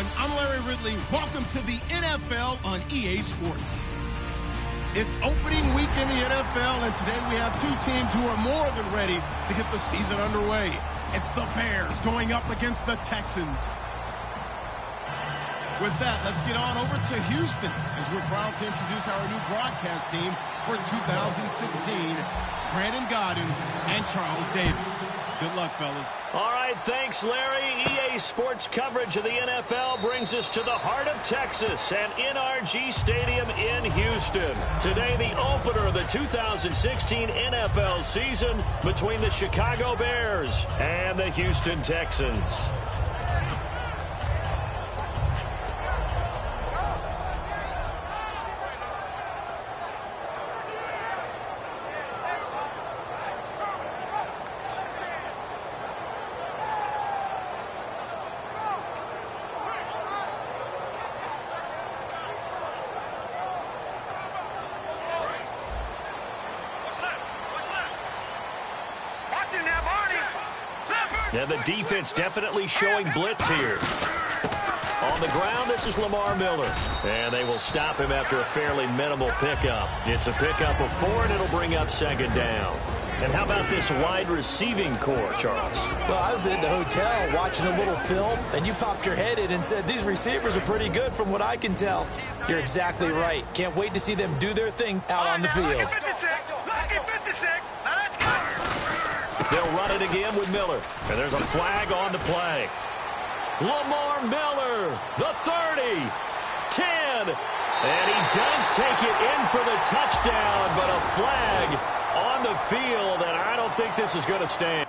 everyone. I'm Larry Ridley. Welcome to the NFL on EA Sports. It's opening week in the NFL, and today we have two teams who are more than ready to get the season underway. It's the Bears going up against the Texans. With that, let's get on over to Houston as we're proud to introduce our new broadcast team for 2016, Brandon Godden and Charles Davis. Good luck, fellas. All right, thanks, Larry. EA Sports coverage of the NFL brings us to the heart of Texas and NRG Stadium in Houston. Today, the opener of the 2016 NFL season between the Chicago Bears and the Houston Texans. Now the defense definitely showing blitz here. On the ground, this is Lamar Miller. And they will stop him after a fairly minimal pickup. It's a pickup of 4, and it'll bring up second down. And how about this wide receiving core, Charles? Well, I was in the hotel watching a little film, and you popped your head in and said, these receivers are pretty good from what I can tell. You're exactly right. Can't wait to see them do their thing out on the field. Lucky 56. Now let's go. They'll run it again with Miller. And there's a flag on the play. Lamar Miller, the 30, 10. And he does take it in for the touchdown, but a flag on the field, and I don't think this is going to stand.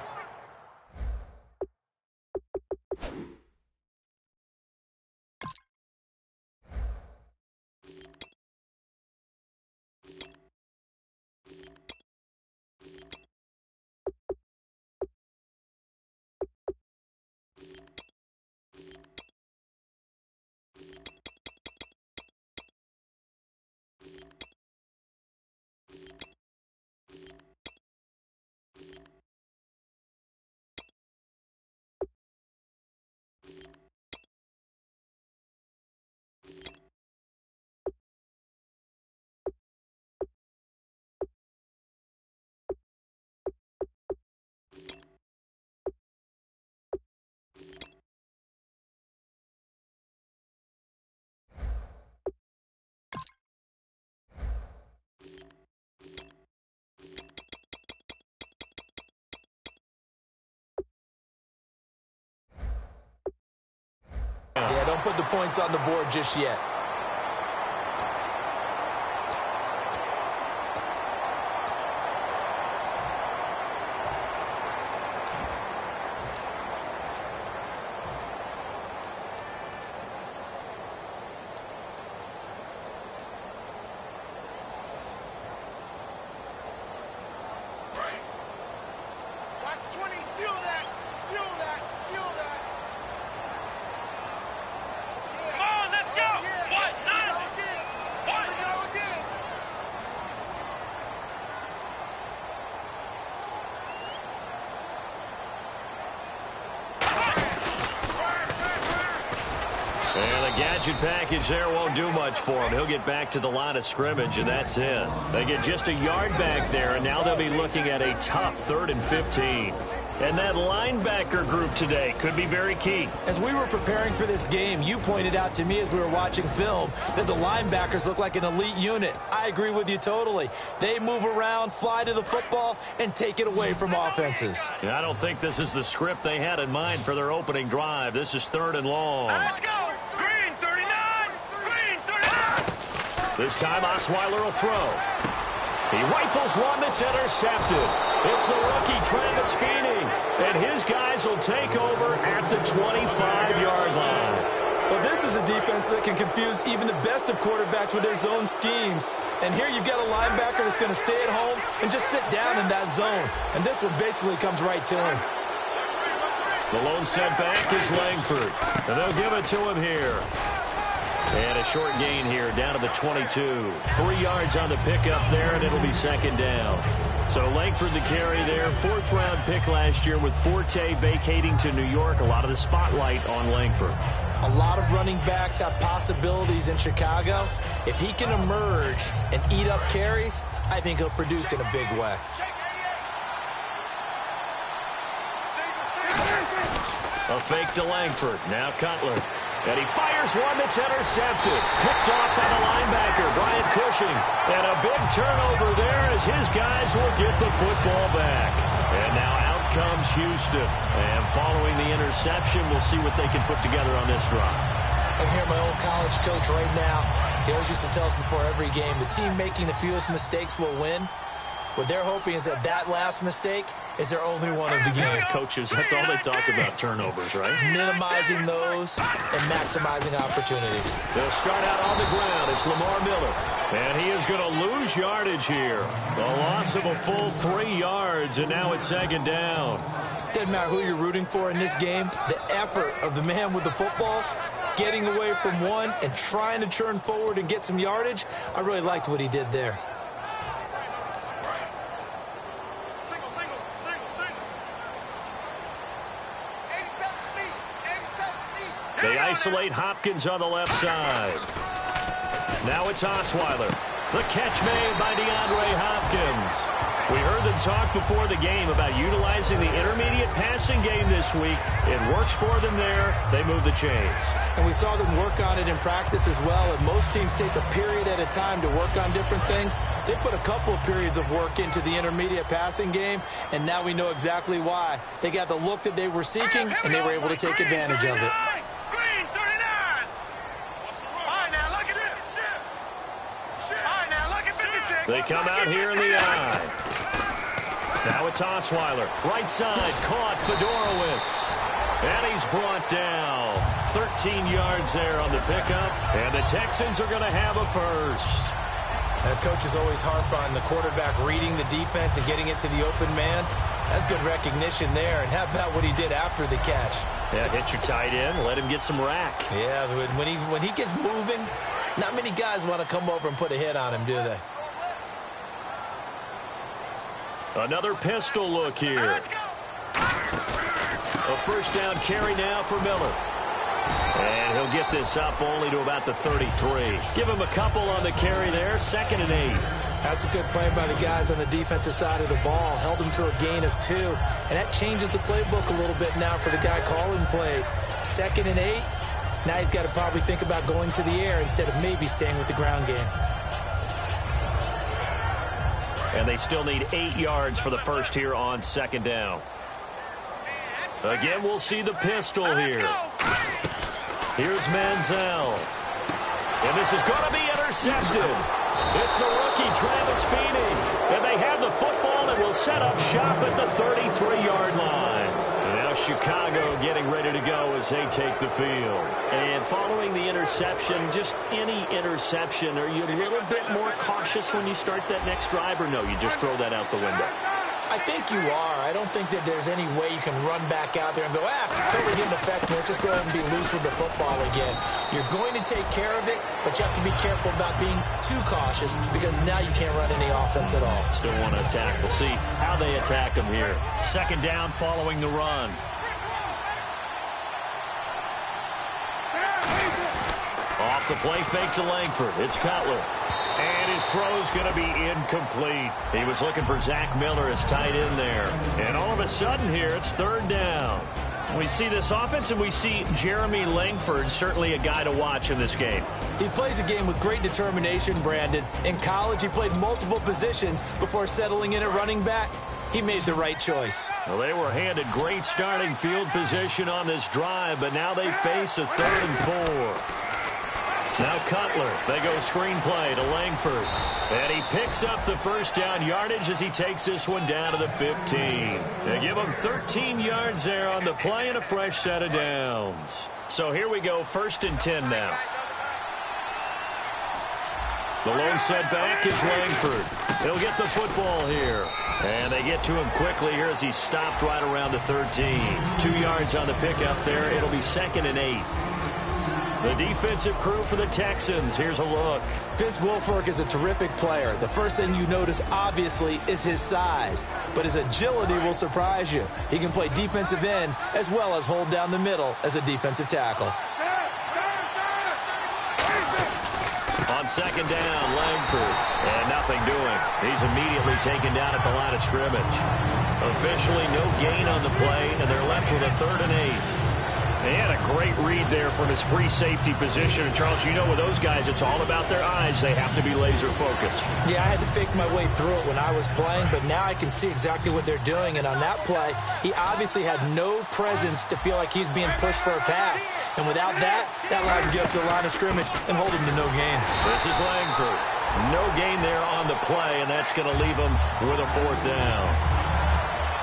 Yeah, don't put the points on the board just yet. Gadget package there won't do much for him. He'll get back to the line of scrimmage, and that's it. They get just a yard back there, and now they'll be looking at a tough 3rd and 15. And that linebacker group today could be very key. As we were preparing for this game, you pointed out to me as we were watching film that the linebackers look like an elite unit. I agree with you totally. They move around, fly to the football, and take it away from offenses. Yeah, I don't think this is the script they had in mind for their opening drive. This is 3rd and long. Let's go. Green 39. Green 39. This time Osweiler will throw. He rifles one that's intercepted. It's the rookie Travis Feeney, and his guys will take over at the 25-yard line. Well, this is a defense that can confuse even the best of quarterbacks with their zone schemes. And here you've got a linebacker that's going to stay at home and just sit down in that zone. And this one basically comes right to him. The lone setback is Langford, and they'll give it to him here. And a short gain here down to the 22. 3 yards on the pickup there, and it'll be second down. So Langford the carry there, 4th-round pick last year with Forte vacating to New York. A lot of the spotlight on Langford. A lot of running backs have possibilities in Chicago. If he can emerge and eat up carries, I think he'll produce in a big way. A fake to Langford. Now Cutler. And he fires one that's intercepted. Picked off by the linebacker, Brian Cushing. And a big turnover there as his guys will get the football back. And now out comes Houston. And following the interception, we'll see what they can put together on this drive. I hear my old college coach right now. He always used to tell us before every game, the team making the fewest mistakes will win. What they're hoping is that last mistake is their only one of the game. Coaches, that's all they talk about, turnovers, right? Minimizing those and maximizing opportunities. They'll start out on the ground. It's Lamar Miller. And he is going to lose yardage here. A loss of a full 3 yards, and now it's 2nd down. Doesn't matter who you're rooting for in this game. The effort of the man with the football, getting away from one and trying to turn forward and get some yardage, I really liked what he did there. They isolate Hopkins on the left side. Now it's Osweiler. The catch made by DeAndre Hopkins. We heard them talk before the game about utilizing the intermediate passing game this week. It works for them there. They move the chains. And we saw them work on it in practice as well. And most teams take a period at a time to work on different things. They put a couple of periods of work into the intermediate passing game, and now we know exactly why. They got the look that they were seeking, and they were able to take advantage of it. They come out here in the eye. Now it's Osweiler. Right side, caught Fedorowicz. And he's brought down. 13 yards there on the pickup. And the Texans are going to have a first. And coaches always harp on the quarterback reading the defense and getting it to the open man. That's good recognition there. And how about what he did after the catch? Yeah, hit your tight end, let him get some rack. Yeah, when he gets moving, not many guys want to come over and put a hit on him, do they? Another pistol look here. A first down carry now for Miller. And he'll get this up only to about the 33. Give him a couple on the carry there. 2nd and 8. That's a good play by the guys on the defensive side of the ball. Held him to a gain of 2. And that changes the playbook a little bit now for the guy calling plays. 2nd and 8. Now he's got to probably think about going to the air instead of maybe staying with the ground game. And they still need 8 yards for the first here on 2nd down. Again, we'll see the pistol here. Here's Manziel. And this is going to be intercepted. It's the rookie, Travis Feeney. And they have the football and will set up shop at the 33-yard line. And now Chicago getting ready to go as they take the field. And following the interception, just any interception, are you a little bit more cautious when you start that next drive, or no, you just throw that out the window? I think you are. I don't think that there's any way you can run back out there and go, totally didn't affect me. Let's just go ahead and be loose with the football again. You're going to take care of it, but you have to be careful about being too cautious because now you can't run any offense at all. Still want to attack. We'll see how they attack them here. 2nd down following the run. Off the play fake to Langford. It's Cutler. And his throw's going to be incomplete. He was looking for Zach Miller as tight end there. And all of a sudden here, it's 3rd down. We see this offense, and we see Jeremy Langford, certainly a guy to watch in this game. He plays the game with great determination, Brandon. In college, he played multiple positions before settling in at running back. He made the right choice. Well, they were handed great starting field position on this drive, but now they face a 3rd and 4. Now Cutler, they go screen play to Langford. And he picks up the first down yardage as he takes this one down to the 15. They give him 13 yards there on the play and a fresh set of downs. So here we go, 1st and 10 now. The lone setback is Langford. He'll get the football here. And they get to him quickly here as he's stopped right around the 13. 2 yards on the pickup there. It'll be 2nd and 8. The defensive crew for the Texans. Here's a look. Vince Wilfork is a terrific player. The first thing you notice, obviously, is his size. But his agility will surprise you. He can play defensive end as well as hold down the middle as a defensive tackle. On second down, Langford. And nothing doing. He's immediately taken down at the line of scrimmage. Officially no gain on the play, and they're left with a 3rd and 8. They had a great read there from his free safety position. And, Charles, you know with those guys, it's all about their eyes. They have to be laser focused. Yeah, I had to fake my way through it when I was playing, but now I can see exactly what they're doing. And on that play, he obviously had no presence to feel like he's being pushed for a pass. And without that, that allowed him to get up to the line of scrimmage and hold him to no gain. This is Langford. No gain there on the play, and that's going to leave him with a 4th down.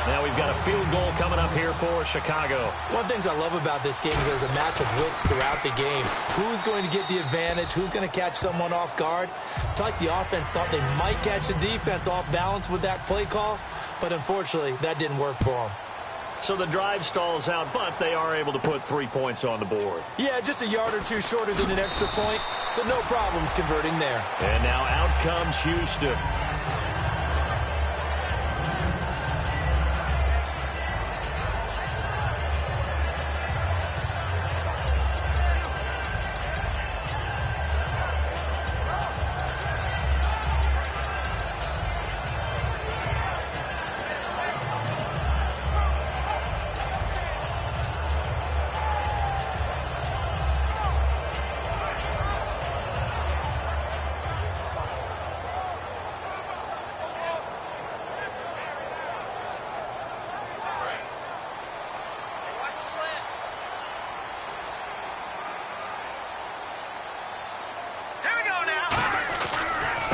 Now we've got a field goal coming up here for Chicago. One of the things I love about this game is there's a match of wits throughout the game. Who's going to get the advantage? Who's going to catch someone off guard? I feel like the offense thought they might catch the defense off balance with that play call, but unfortunately that didn't work for them. So the drive stalls out, but they are able to put 3 points on the board. Yeah, just a yard or two shorter than an extra point, so no problems converting there. And now out comes Houston.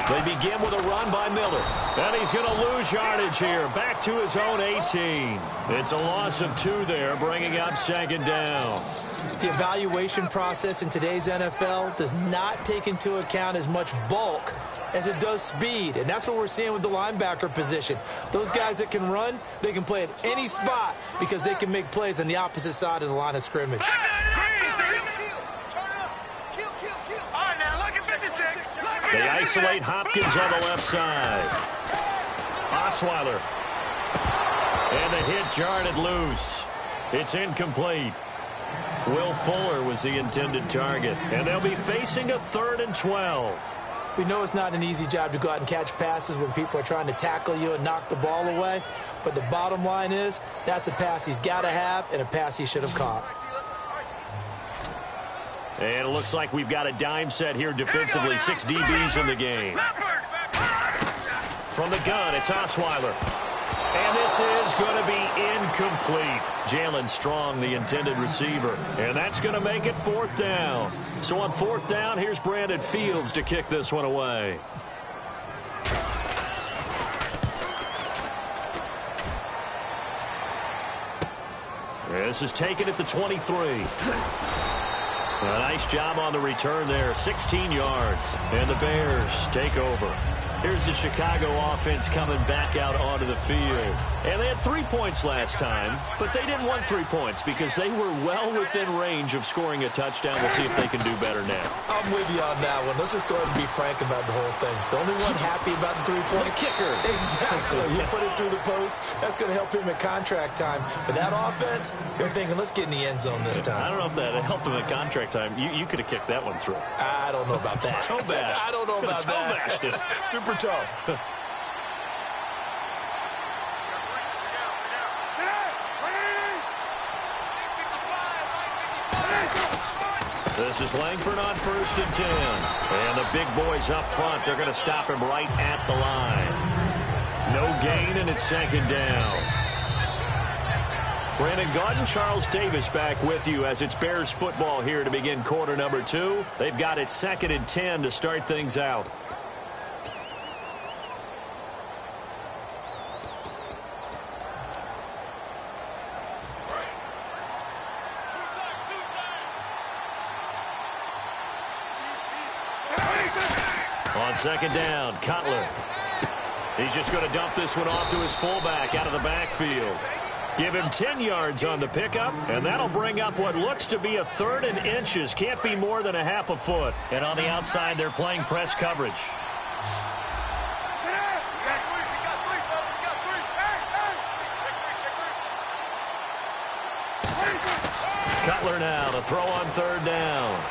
They begin with a run by Miller. And he's going to lose yardage here. Back to his own 18. It's a loss of 2 there, bringing up 2nd down. The evaluation process in today's NFL does not take into account as much bulk as it does speed. And that's what we're seeing with the linebacker position. Those guys that can run, they can play at any spot because they can make plays on the opposite side of the line of scrimmage. They isolate Hopkins on the left side. Osweiler. And the hit jarred it loose. It's incomplete. Will Fuller was the intended target. And they'll be facing a 3rd and 12. We know it's not an easy job to go out and catch passes when people are trying to tackle you and knock the ball away. But the bottom line is that's a pass he's got to have and a pass he should have caught. And it looks like we've got a dime set here defensively. 6 DBs in the game. From the gun, it's Osweiler. And this is going to be incomplete. Jalen Strong, the intended receiver. And that's going to make it 4th down. So on 4th down, here's Brandon Fields to kick this one away. This is taken at the 23. A nice job on the return there. 16 yards. And the Bears take over. Here's the Chicago offense coming back out onto the field. And they had 3 points last time, but they didn't want 3 points because they were well within range of scoring a touchdown. We'll see if they can do better now. I'm with you on that one. Let's just go ahead and be frank about the whole thing. The only one happy about the 3-point kicker. Exactly. You put it through the post. That's going to help him at contract time. But that offense, they're thinking, let's get in the end zone this time. I don't know if that helped him at contract time. You could have kicked that one through. I don't know about that. Toe bash. I don't know about toe that. Bashed it. Super toe. This is Langford on 1st and 10. And the big boys up front, they're going to stop him right at the line. No gain, and it's 2nd down. Brandon Gaudin, Charles Davis back with you as it's Bears football here to begin quarter number 2. They've got it 2nd and 10 to start things out. On 2nd down, Cutler. He's just going to dump this one off to his fullback out of the backfield. Give him 10 yards on the pickup, and that'll bring up what looks to be a 3rd and inches. Can't be more than a half a foot. And on the outside, they're playing press coverage. Cutler now to throw on 3rd down.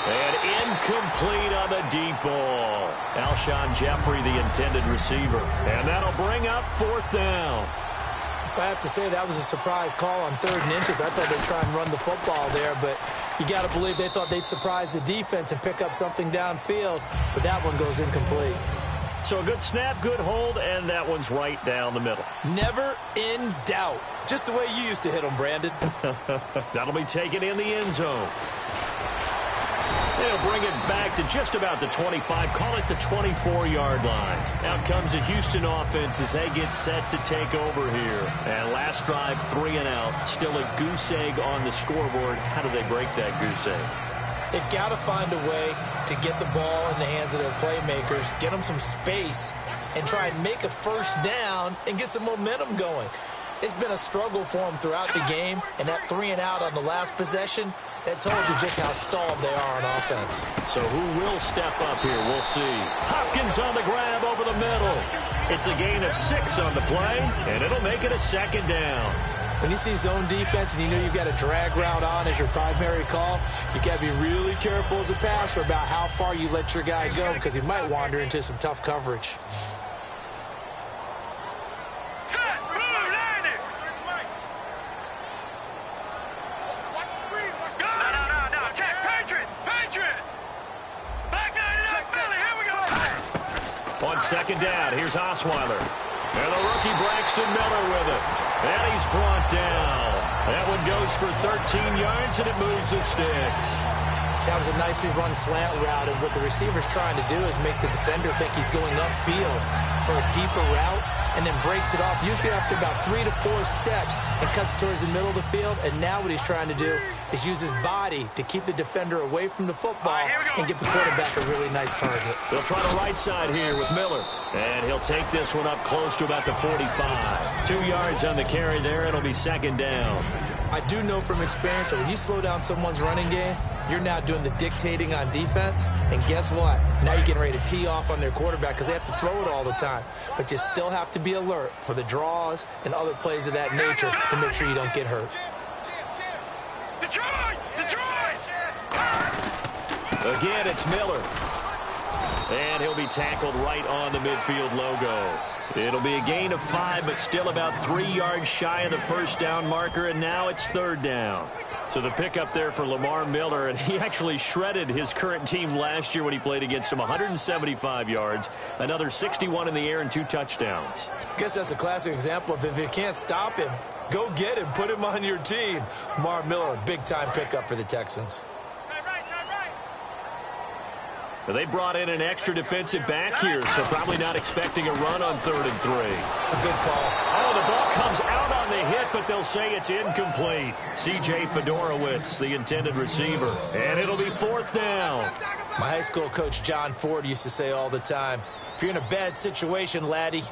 And incomplete on the deep ball. Alshon Jeffrey, the intended receiver. And that'll bring up 4th down. I have to say that was a surprise call on 3rd and inches. I thought they'd try and run the football there, but you got to believe they thought they'd surprise the defense and pick up something downfield, but that one goes incomplete. So a good snap, good hold, and that one's right down the middle. Never in doubt. Just the way you used to hit them, Brandon. That'll be taken in the end zone. They'll bring it back to just about the 25, call it the 24-yard line. Out comes the Houston offense as they get set to take over here. And last drive, 3 and out. Still a goose egg on the scoreboard. How do they break that goose egg? They've got to find a way to get the ball in the hands of their playmakers, get them some space, and try and make a first down and get some momentum going. It's been a struggle for them throughout the game, and that 3 and out on the last possession, that told you just how stalled they are on offense. So who will step up here? We'll see. Hopkins on the grab over the middle. It's a gain of 6 on the play, and it'll make it a 2nd down. When you see zone defense and you know you've got a drag route on as your primary call, you got to be really careful as a passer about how far you let your guy go because he might wander into some tough coverage. On 2nd down, here's Osweiler. And the rookie Braxton Miller with it. And he's brought down. That one goes for 13 yards, and it moves the sticks. That was a nicely run slant route, and what the receiver's trying to do is make the defender think he's going upfield for a deeper route, and then breaks it off, usually after about 3 to 4 steps, and cuts towards the middle of the field. And now what he's trying to do is use his body to keep the defender away from the football and give the quarterback a really nice target. They'll try the right side here with Miller. And he'll take this one up close to about the 45. 2 yards on the carry there. It'll be 2nd down. I do know from experience that when you slow down someone's running game, you're now doing the dictating on defense. And guess what? Now you're getting ready to tee off on their quarterback because they have to throw it all the time. But you still have to be alert for the draws and other plays of that nature to make sure you don't get hurt. Again, it's Miller. And he'll be tackled right on the midfield logo. It'll be a gain of 5, but still about 3 yards shy of the first down marker, and now it's 3rd down. So the pickup there for Lamar Miller, and he actually shredded his current team last year when he played against them. 175 yards, another 61 in the air, and 2 touchdowns. I guess that's a classic example of if you can't stop him, go get him, put him on your team. Lamar Miller, a big-time pickup for the Texans. They brought in an extra defensive back here, so probably not expecting a run on 3rd and 3. A good call. Oh, the ball comes out on the hit, but they'll say it's incomplete. C.J. Fedorowicz, the intended receiver, and it'll be 4th down. My high school coach, John Ford, used to say all the time, if you're in a bad situation, laddie,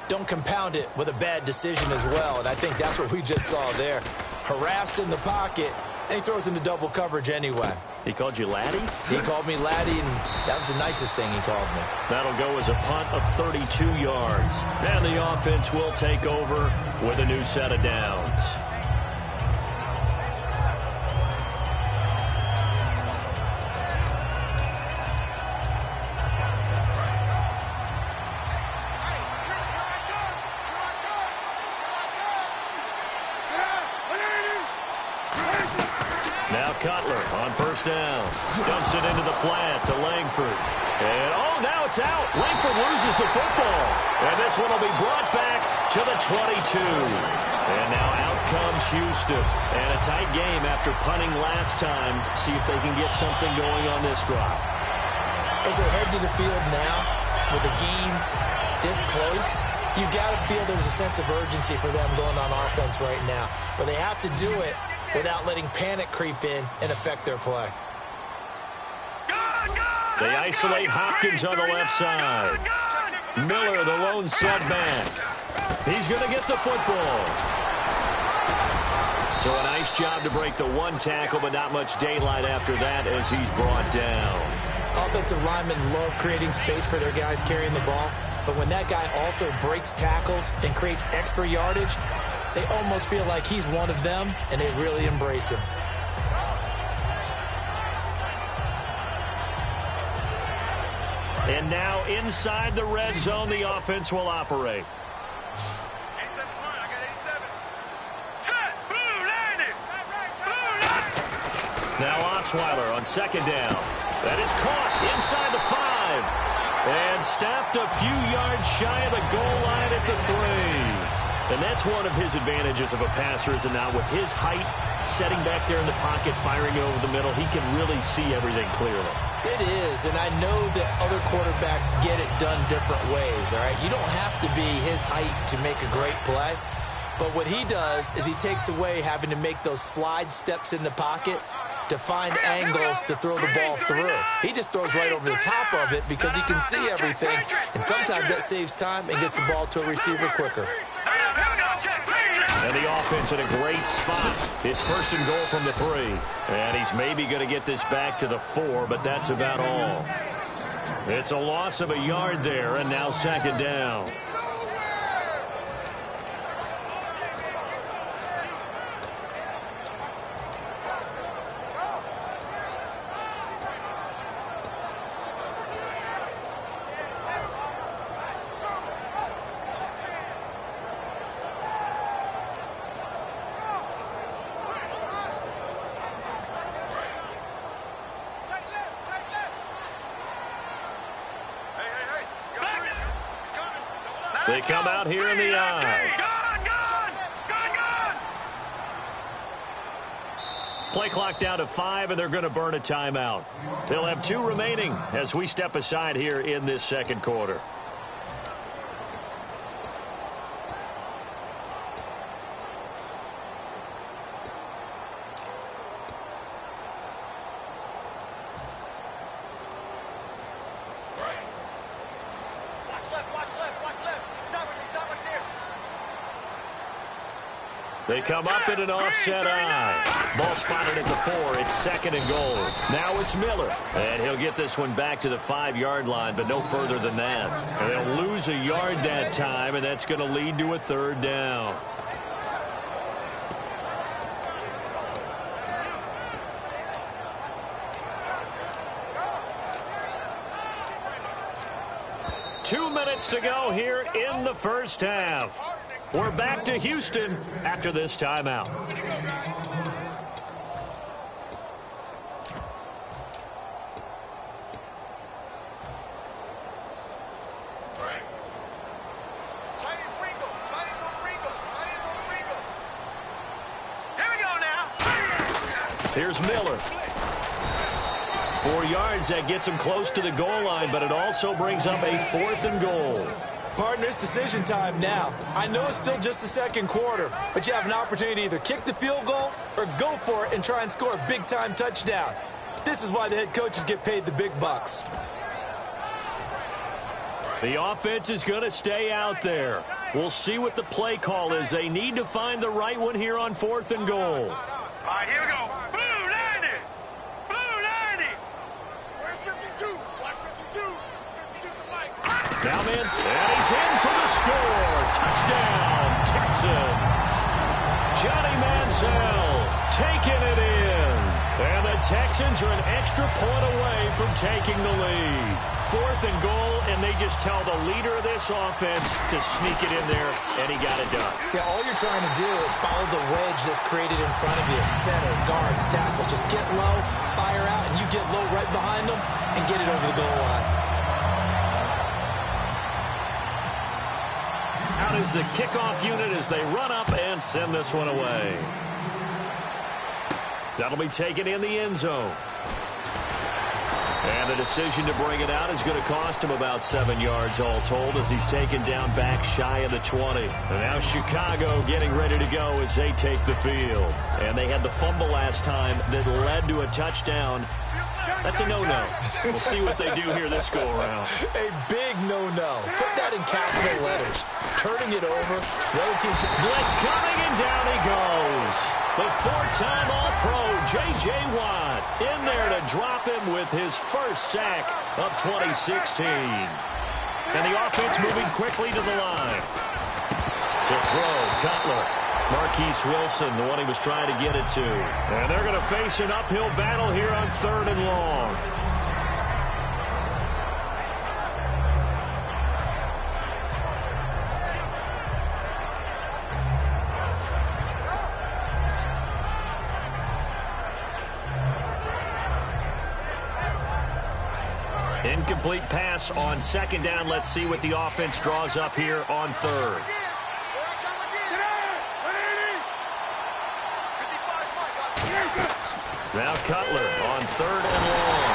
don't compound it with a bad decision as well. And I think that's what we just saw there. Harassed in the pocket, and he throws into double coverage anyway. He called you laddie? He called me laddie, and that was the nicest thing he called me. That'll go as a punt of 32 yards. And the offense will take over with a new set of downs. Cutler on 1st down. Dumps it into the flat to Langford. And, oh, now it's out. Langford loses the football. And this one will be brought back to the 22. And now out comes Houston. And a tight game after punting last time. See if they can get something going on this drive. As they head to the field now, with the game this close, you've got to feel there's a sense of urgency for them going on offense right now. But they have to do it without letting panic creep in and affect their play. They isolate Hopkins on the left side. Miller, the lone setback. He's going to get the football. So a nice job to break the one tackle, but not much daylight after that as he's brought down. Offensive linemen love creating space for their guys carrying the ball, but when that guy also breaks tackles and creates extra yardage, they almost feel like he's one of them, and they really embrace him. And now inside the red zone, the offense will operate. Now Osweiler on second down. That is caught inside the 5. And stopped a few yards shy of the goal line at the 3. And that's one of his advantages of a passer, is now with his height, setting back there in the pocket, firing over the middle, he can really see everything clearly. It is, and I know that other quarterbacks get it done different ways, all right? You don't have to be his height to make a great play. But what he does is he takes away having to make those slide steps in the pocket to find angles to throw the ball through. He just throws right over the top of it because he can see everything, and sometimes that saves time and gets the ball to a receiver quicker. And the offense in a great spot. It's first and goal from the 3. And he's maybe going to get this back to the 4, but that's about all. It's a loss of a yard there, and now second down. They come out here in the eye. Play clock down to 5, and they're going to burn a timeout. They'll have 2 remaining as we step aside here in this second quarter. They come up in an offset eye. Ball spotted at the 4. It's second and goal. Now it's Miller. And he'll get this one back to the 5-yard line, but no further than that. And they'll lose a yard that time, and that's going to lead to a third down. Two minutes to go here in the first half. We're back to Houston after this timeout. Here's Miller. 4 yards, that gets him close to the goal line, but it also brings up a 4th and goal. Partner, it's decision time now. I know it's still just the second quarter, but you have an opportunity to either kick the field goal or go for it and try and score a big-time touchdown. This is why the head coaches get paid the big bucks. The offense is going to stay out there. We'll see what the play call is. They need to find the right one here on 4th and goal. All right, here we go. Blue 90. Blue 90. Where's 52? Watch 52. 52's the light. Now, man, and he's in for the score. Touchdown, Texans. Johnny Manziel taking it in. And the Texans are an extra point away from taking the lead. 4th and goal, and they just tell the leader of this offense to sneak it in there, and he got it done. Yeah, all you're trying to do is follow the wedge that's created in front of you. Center, guards, tackles. Just get low, fire out, and you get low right behind them and get it over the goal line. Out is the kickoff unit as they run up and send this one away. That'll be taken in the end zone. And the decision to bring it out is going to cost him about 7 yards all told as he's taken down back shy of the 20. And now Chicago getting ready to go as they take the field. And they had the fumble last time that led to a touchdown. That's a no-no. We'll see what they do here this go-around. A big no-no. Put that in capital letters. Turning it over. The other team... Blitz coming, and down he goes. The four-time All-Pro, J.J. Watt, in there to drop him with his first sack of 2016. And the offense moving quickly to the line. To throw, Cutler. Marquise Wilson, the one he was trying to get it to. And they're going to face an uphill battle here on 3rd and long. Incomplete pass on 2nd down. Let's see what the offense draws up here on 3rd. Now Cutler on 3rd and long.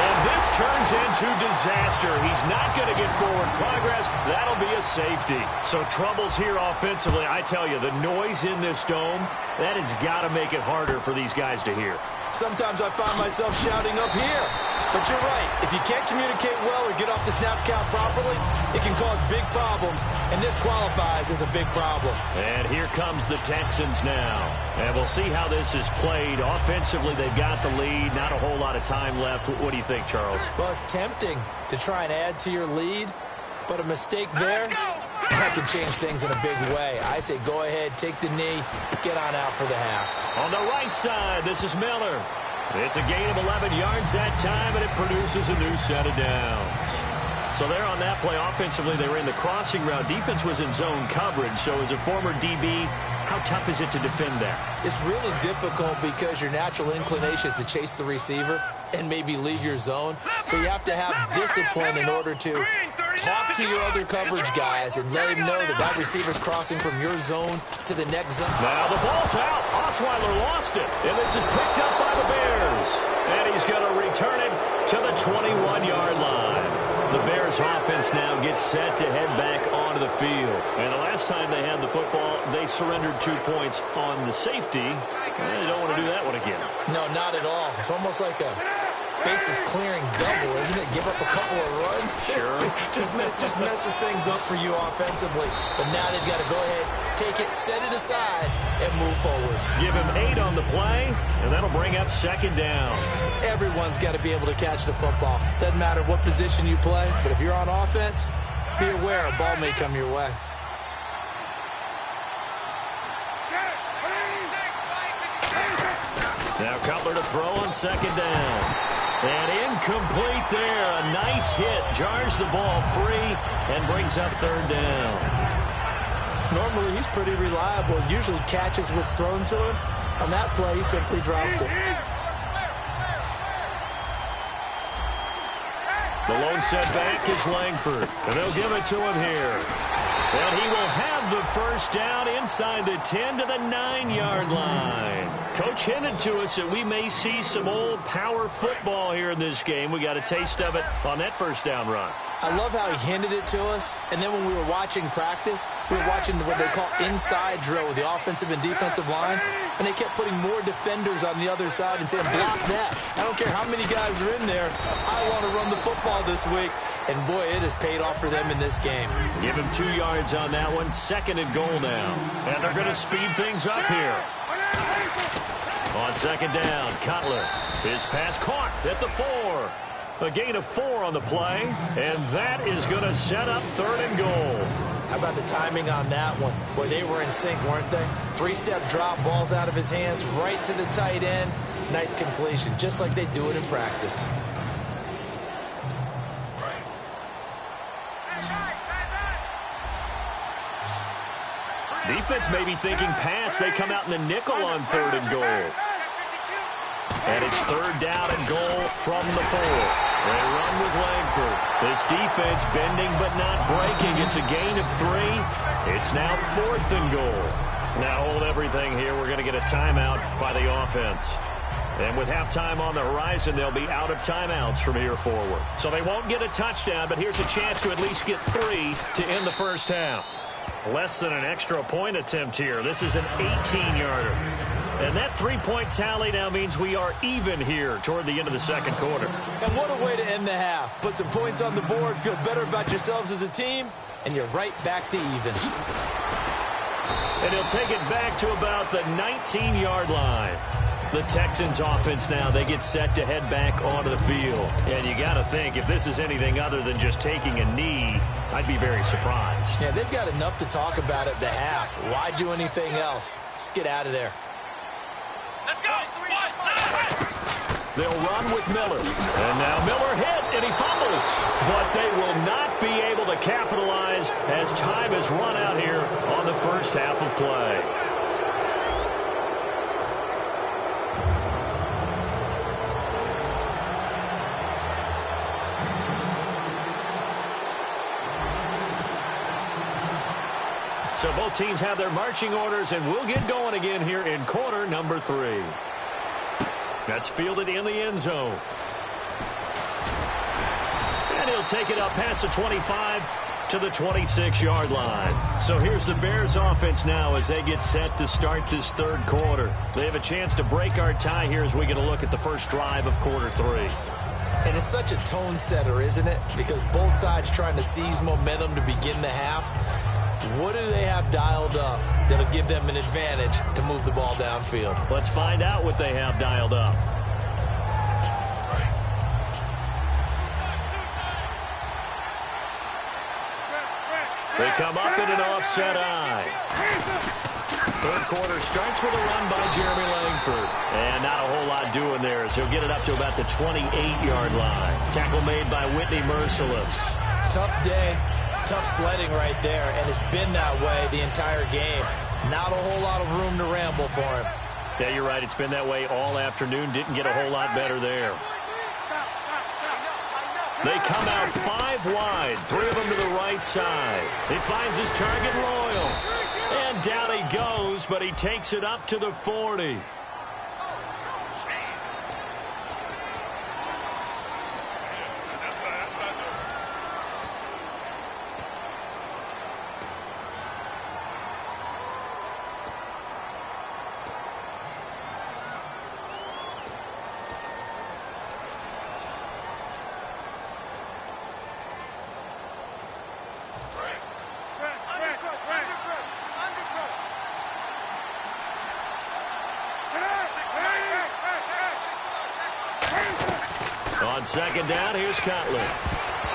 And this turns into disaster. He's not going to get forward progress. That'll be a safety. So troubles here offensively. I tell you, the noise in this dome, that has got to make it harder for these guys to hear. Sometimes I find myself shouting up here. But you're right. If you can't communicate well or get off the snap count properly, it can cause big problems. And this qualifies as a big problem. And here comes the Texans now. And we'll see how this is played. Offensively, they've got the lead. Not a whole lot of time left. What do you think, Charles? Well, it's tempting to try and add to your lead. But a mistake there, that can change things in a big way. I say go ahead, take the knee, get on out for the half. On the right side, this is Miller. It's a gain of 11 yards that time, and it produces a new set of downs. So there on that play, offensively, they were in the crossing route. Defense was in zone coverage. So as a former DB, how tough is it to defend that? It's really difficult because your natural inclination is to chase the receiver and maybe leave your zone. So you have to have discipline in order to talk to your other coverage guys and let him know that that receiver's crossing from your zone to the next zone. Now the ball's out. Osweiler lost it. And this is picked up by the Bears. And he's going to return it to the 21-yard line. The Bears offense now gets set to head back onto the field. And the last time they had the football, they surrendered 2 points on the safety. They don't want to do that one again. No, not at all. It's almost like a bases clearing double, isn't it? Give up a couple of runs. Sure. just messes things up for you offensively. But now they've got to go ahead, take it, set it aside, and move forward. Give him 8 on the play, and that'll bring up 2nd down. Everyone's got to be able to catch the football. Doesn't matter what position you play, but if you're on offense, be aware a ball may come your way. Now Cutler to throw on 2nd down. And incomplete there. A nice hit. Jars the ball free and brings up 3rd down. Normally, he's pretty reliable. Usually catches what's thrown to him. On that play, he simply dropped it. The lone setback is Langford. And they'll give it to him here. And he will have the first down inside the 10 to the 9-yard line. Coach hinted to us that we may see some old power football here in this game. We got a taste of it on that first down run. I love how he handed it to us, and then when we were watching practice, we were watching what they call inside drill with the offensive and defensive line, and they kept putting more defenders on the other side and saying, block that. I don't care how many guys are in there. I want to run the football this week. And, boy, it has paid off for them in this game. Give him 2 yards on that one. 2nd and goal now. And they're going to speed things up here. On 2nd down, Cutler. His pass caught at the 4. A gain of 4 on the play. And that is going to set up 3rd and goal. How about the timing on that one? Boy, they were in sync, weren't they? 3-step drop, balls out of his hands, right to the tight end. Nice completion, just like they do it in practice. Defense may be thinking pass. They come out in the nickel on 3rd and goal. And it's 3rd down and goal from the 4. They run with Langford. This defense bending but not breaking. It's a gain of 3. It's now 4th and goal. Now hold everything here. We're going to get a timeout by the offense. And with halftime on the horizon, they'll be out of timeouts from here forward. So they won't get a touchdown, but here's a chance to at least get 3 to end the first half. Less than an extra point attempt here. This is an 18-yarder. And that three-point tally now means we are even here toward the end of the second quarter. And what a way to end the half. Put some points on the board, feel better about yourselves as a team, and you're right back to even. And he'll take it back to about the 19-yard line. The Texans offense now, they get set to head back onto the field. And you got to think, if this is anything other than just taking a knee, I'd be very surprised. Yeah, they've got enough to talk about at the half. Why do anything else? Just get out of there. Let's go. They'll run with Miller. And now Miller hit, and he fumbles. But they will not be able to capitalize as time has run out here on the first half of play. So both teams have their marching orders, and we'll get going again here in quarter number 3. That's fielded in the end zone. And he'll take it up past the 25 to the 26-yard line. So here's the Bears offense now as they get set to start this third quarter. They have a chance to break our tie here as we get a look at the first drive of quarter 3. And it's such a tone setter, isn't it? Because both sides trying to seize momentum to begin the half. What do they have dialed up that'll give them an advantage to move the ball downfield? Let's find out what they have dialed up. They come up in an offset eye. Third quarter starts with a run by Jeremy Langford. And not a whole lot doing there as he'll get it up to about the 28-yard line. Tackle made by Whitney Merciless. Tough day. Tough sledding right there, and it's been that way the entire game. Not a whole lot of room to ramble for him. Yeah, you're right. It's been that way all afternoon. Didn't get a whole lot better there. They come out 5 wide, 3 of them to the right side. He finds his target, Royal. And down he goes, but he takes it up to the 40. On second down, here's Cutler.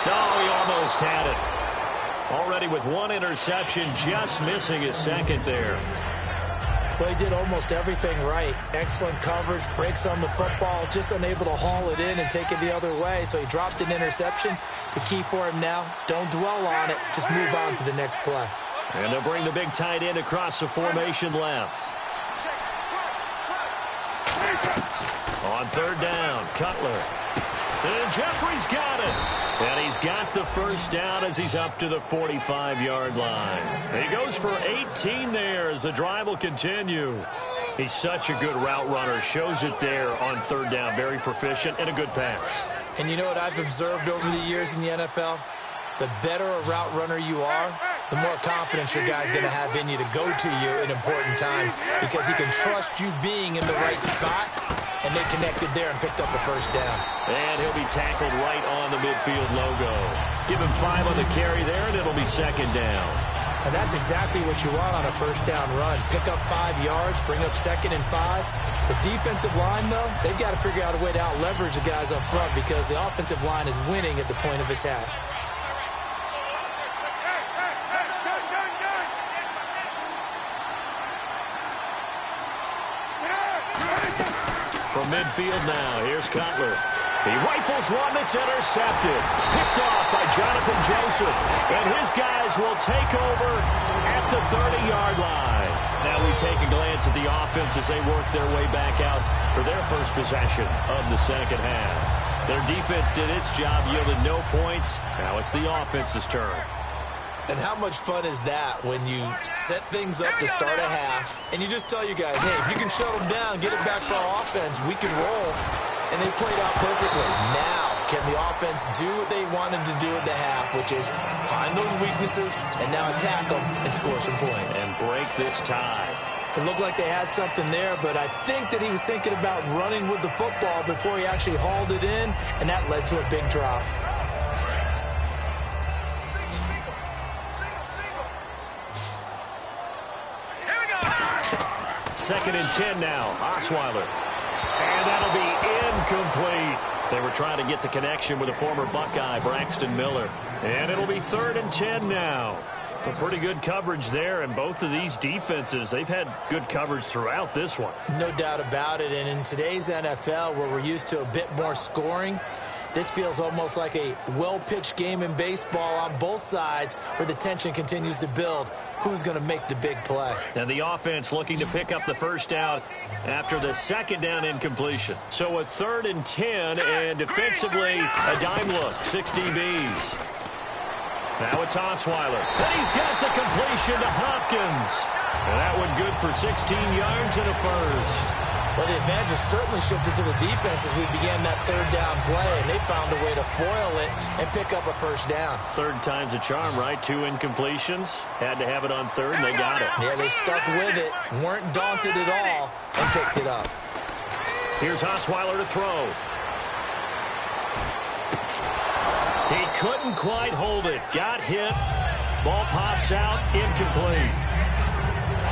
Oh, he almost had it. Already with 1 interception, just missing his second there. Well, he did almost everything right. Excellent coverage, breaks on the football, just unable to haul it in and take it the other way. So he dropped an interception. The key for him now, don't dwell on it. Just move on to the next play. And they'll bring the big tight end across the formation left. On third down, Cutler. And Jeffrey's got it. And he's got the first down as he's up to the 45-yard line. He goes for 18 there as the drive will continue. He's such a good route runner. Shows it there on third down. Very proficient and a good pass. And you know what I've observed over the years in the NFL? The better a route runner you are, the more confidence your guy's going to have in you to go to you in important times because he can trust you being in the right spot, and they connected there and picked up a first down. And he'll be tackled right on the midfield logo. Give him 5 on the carry there, and it'll be second down. And that's exactly what you want on a first down run. Pick up 5 yards, bring up second and 5. The defensive line, though, they've got to figure out a way to out-leverage the guys up front because the offensive line is winning at the point of attack. From midfield now, here's Cutler. He rifles one that's intercepted. Picked off by Jonathan Joseph. And his guys will take over at the 30-yard line. Now we take a glance at the offense as they work their way back out for their first possession of the second half. Their defense did its job, yielded no points. Now it's the offense's turn. And how much fun is that when you set things up to start a half and you just tell you guys, hey, if you can shut them down, get it back for our offense, we can roll. And they played out perfectly. Now, can the offense do what they wanted to do at the half, which is find those weaknesses and now attack them and score some points. And break this tie. It looked like they had something there, but I think that he was thinking about running with the football before he actually hauled it in, and that led to a big drop. Second and 10 now. Osweiler. And that'll be incomplete. They were trying to get the connection with a former Buckeye, Braxton Miller. And it'll be 3rd and 10 now. A pretty good coverage there, and both of these defenses, they've had good coverage throughout this one. No doubt about it, and in today's NFL, where we're used to a bit more scoring, this feels almost like a well-pitched game in baseball on both sides where the tension continues to build. Who's going to make the big play? And the offense looking to pick up the first down after the second down incompletion. So a 3rd and 10, and defensively, a dime look, 6 DBs. Now it's Osweiler. And he's got the completion to Hopkins. And that one good for 16 yards and a first. Well, the advantage has certainly shifted to the defense as we began that 3rd down play, and they found a way to foil it and pick up a first down. 3rd time's a charm, right? 2 incompletions. Had to have it on 3rd, and they got it. Yeah, they stuck with it, weren't daunted at all, and picked it up. Here's Osweiler to throw. He couldn't quite hold it. Got hit. Ball pops out. Incomplete.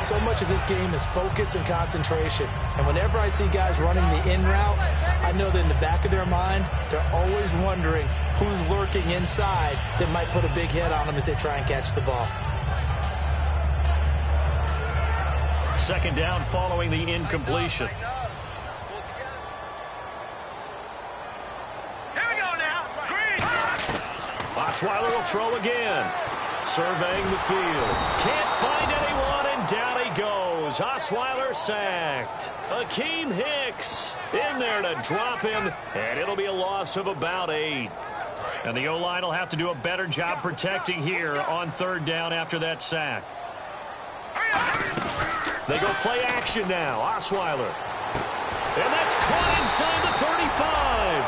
So much of this game is focus and concentration. And whenever I see guys running the in route, I know that in the back of their mind, they're always wondering who's lurking inside that might put a big hit on them as they try and catch the ball. Second down following the incompletion. Here we go now. Green. Osweiler will throw again. Surveying the field. Can't find anyone, and down he goes. Osweiler sacked. Akeem Hicks in there to drop him, and it'll be a loss of about 8. And the O-line will have to do a better job protecting here on 3rd down after that sack. They go play action now. Osweiler. And that's caught inside the 35.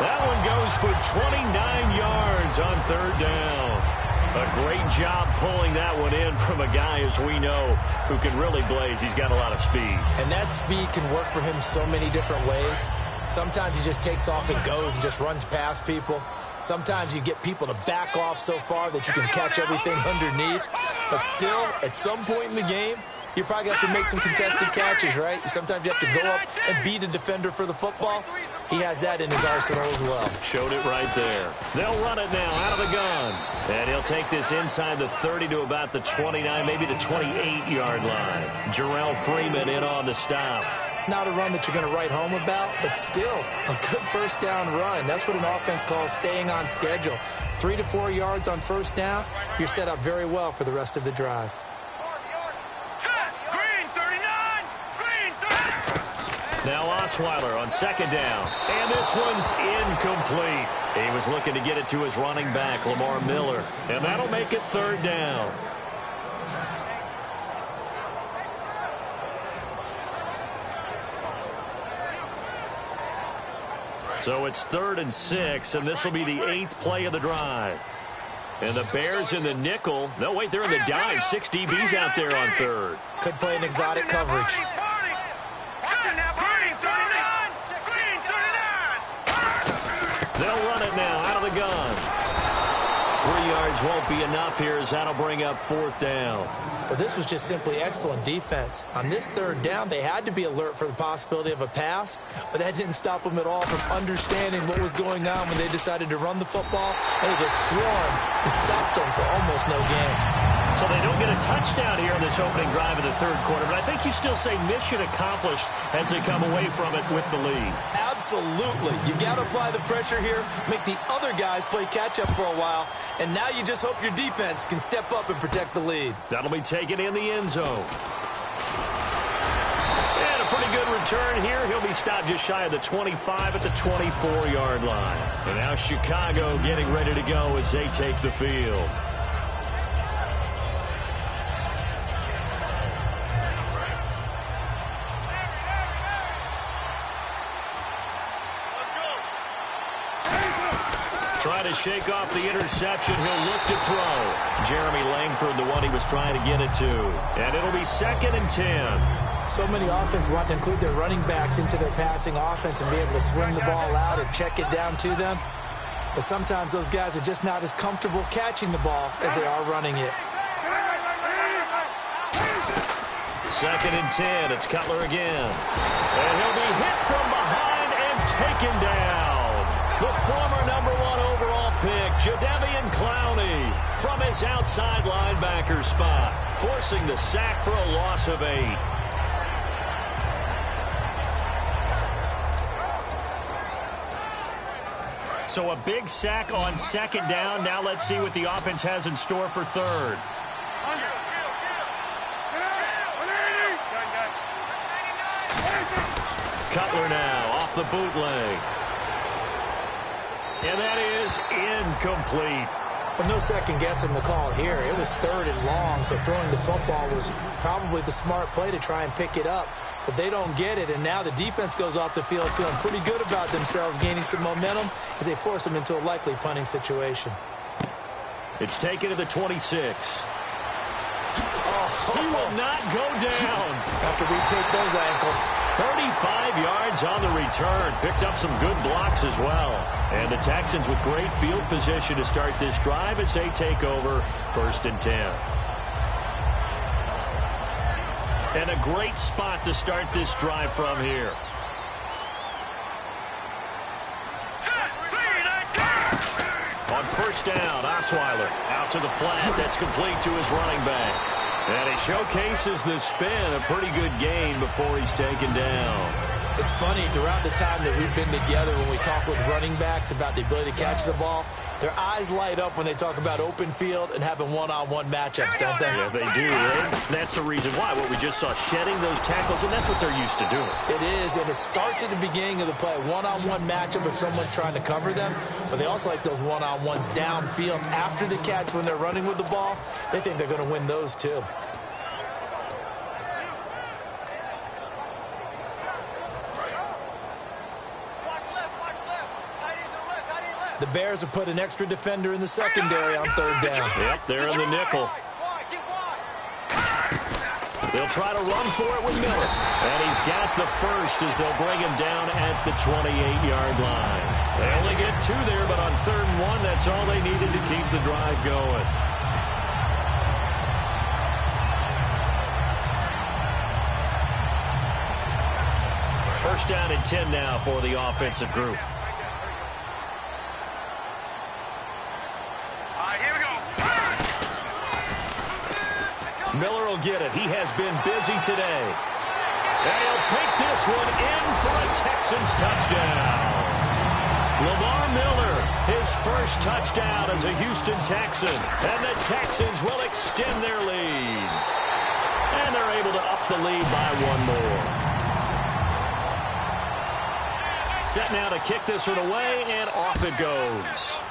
That one goes for 29 yards on 3rd down. A great job pulling that one in from a guy, as we know, who can really blaze. He's got a lot of speed. And that speed can work for him so many different ways. Sometimes he just takes off and goes and just runs past people. Sometimes you get people to back off so far that you can catch everything underneath. But still, at some point in the game, you probably have to make some contested catches, right? Sometimes you have to go up and beat a defender for the football. He has that in his arsenal as well. Showed it right there. They'll run it now out of the gun. And he'll take this inside the 30 to about the 29, maybe the 28-yard line. Jarrell Freeman in on the stop. Not a run that you're going to write home about, but still a good first down run. That's what an offense calls staying on schedule. 3 to 4 yards on first down, you're set up very well for the rest of the drive. Now Osweiler on 2nd down. And this one's incomplete. He was looking to get it to his running back, Lamar Miller. And that'll make it 3rd down. So it's 3rd and 6, and this will be the 8th play of the drive. And the Bears in the nickel. No, wait, they're in the dime. 6 DBs out there on 3rd. Could play an exotic coverage. They'll run it now out of the gun. 3 yards won't be enough here as that'll bring up 4th down. Well, this was just simply excellent defense. On this 3rd down, they had to be alert for the possibility of a pass, but that didn't stop them at all from understanding what was going on when they decided to run the football, and they just swarmed and stopped them for almost no gain. So they don't get a touchdown here in this opening drive of the 3rd quarter, but I think you still say mission accomplished as they come away from it with the lead. Absolutely. You got to apply the pressure here, make the other guys play catch-up for a while, and now you just hope your defense can step up and protect the lead. That'll be taken in the end zone. And a pretty good return here. He'll be stopped just shy of the 25 at the 24-yard line. And now Chicago getting ready to go as they take the field. try to shake off the interception. He'll look to throw. Jeremy Langford, the one he was trying to get it to. And it'll be 2nd and 10. So many offenses want to include their running backs into their passing offense and be able to swing the ball out or check it down to them. But sometimes those guys are just not as comfortable catching the ball as they are running it. 2nd and 10. It's Cutler again. And he'll be hit from behind and taken down. The former #1 overall pick, Jadeveon Clowney, from his outside linebacker spot, forcing the sack for a loss of 8. So a big sack on 2nd down. Now let's see what the offense has in store for 3rd. Cutler now off the bootleg. And that is incomplete. Well, no second guessing the call here. It was 3rd and long, so throwing the football was probably the smart play to try and pick it up. But they don't get it, and now the defense goes off the field feeling pretty good about themselves, gaining some momentum as they force them into a likely punting situation. It's taken to the 26. He will not go down. Have to retake those ankles. 35 yards on the return. Picked up some good blocks as well. And the Texans with great field position to start this drive as they take over 1st and 10. And a great spot to start this drive from here. On 1st down, Osweiler out to the flat. That's complete to his running back. And he showcases the spin. A pretty good gain before he's taken down. It's funny, throughout the time that we've been together, when we talk with running backs about the ability to catch the ball, their eyes light up when they talk about open field and having one-on-one matchups, don't they? Yeah, they do. And that's the reason why. What we just saw, shedding those tackles, and that's what they're used to doing. It is, and it starts at the beginning of the play. One-on-one matchup if someone's trying to cover them, but they also like those one-on-ones downfield after the catch when they're running with the ball. They think they're going to win those too. The Bears have put an extra defender in the secondary on 3rd down. Yep, they're in the nickel. They'll try to run for it with Miller. And he's got the first as they'll bring him down at the 28-yard line. They only get 2 there, but on 3rd and 1, that's all they needed to keep the drive going. First down and 10 now for the offensive group. Miller will get it. He has been busy today. And he'll take this one in for a Texans touchdown. Lamar Miller, his first touchdown as a Houston Texan. And the Texans will extend their lead. And they're able to up the lead by 1 more. Set now to kick this one away, and off it goes.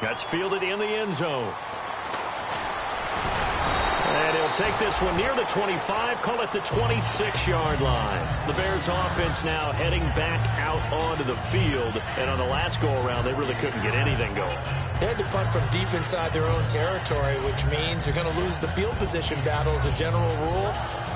That's fielded in the end zone. And he'll take this one near the 25, call it the 26-yard line. The Bears offense now heading back out onto the field. And on the last go-around, they really couldn't get anything going. They had to punt from deep inside their own territory, which means you're going to lose the field position battle as a general rule.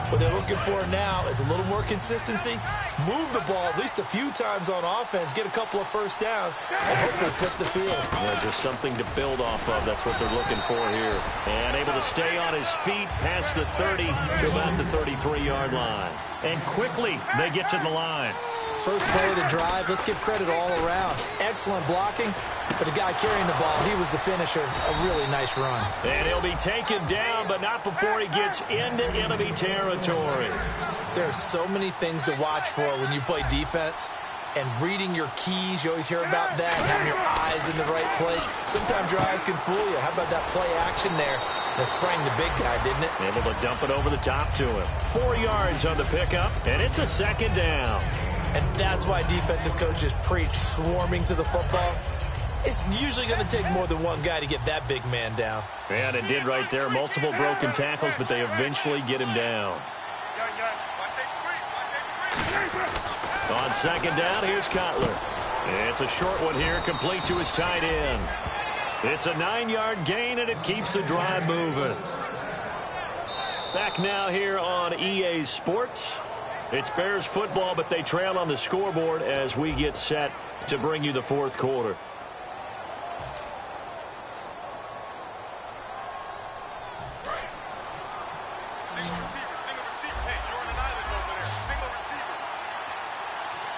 What they're looking for now is a little more consistency, move the ball at least a few times on offense, get a couple of first downs, and hopefully flip the field. Yeah, just something to build off of. That's what they're looking for here. And able to stay on his feet past the 30 to about the 33-yard line. And quickly, they get to the line. First play of the drive, let's give credit all around. Excellent blocking, but the guy carrying the ball, he was the finisher. A really nice run. And he'll be taken down, but not before he gets into enemy territory. There are so many things to watch for when you play defense. And reading your keys, you always hear about that, having your eyes in the right place. Sometimes your eyes can fool you. How about that play action there? That sprang the big guy, didn't it? Able to dump it over the top to him. 4 yards on the pickup, and it's a second down. And that's why defensive coaches preach swarming to the football. It's usually going to take more than one guy to get that big man down. And it did right there. Multiple broken tackles, but they eventually get him down. On second down, here's Cutler. It's a short one here, complete to his tight end. It's a 9-yard gain, and it keeps the drive moving. Back now here on EA Sports. It's Bears football, but they trail on the scoreboard as we get set to bring you the fourth quarter.